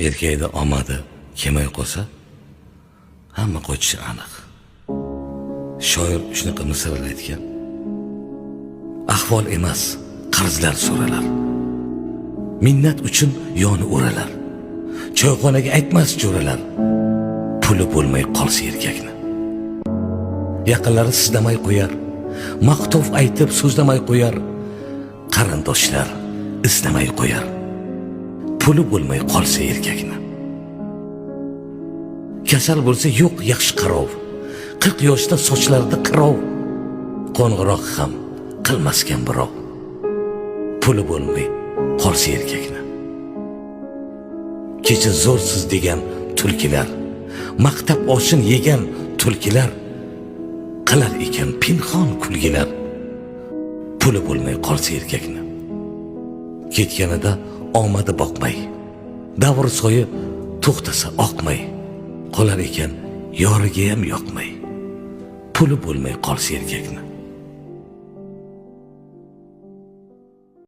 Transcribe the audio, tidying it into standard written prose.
erkakda omadi kelmay qolsa, hamma qochishi aniq. Shoir shunaqa misollar aytgan. Ahvol emas, qarzlar so'ralar. Minnat uchun yoni o'ralar. Choyxonaga aytmas jo'ralar. Puli bo'lmay qolsa erkakni. Yaqinlari sizlamay qo'yar. Maqtov aytib so'zlamay qo'yar. Qarindoshlar islamay qo'yar. Puli bo'lmay qolsa erkakni. Kasal bo'lsa yo'q yaxshi qarov. 40 yoshda sochlarida qirov. Qo'ng'iroq ham qilmaskan birov. Puli bo'lmay qolsa erkakni. Kecha zo'rsiz degan tulkilar, maktab oshin yegan tulkilar qilar ekan pinhon kulgilar. Puli bo'lmay qolsa erkakni. Ketganida omadi boqmay, davr soyi to'xtasa oqmay, qolar ekan yoriga ham yoqmay. Puli bo'lmay qolsa erkakni.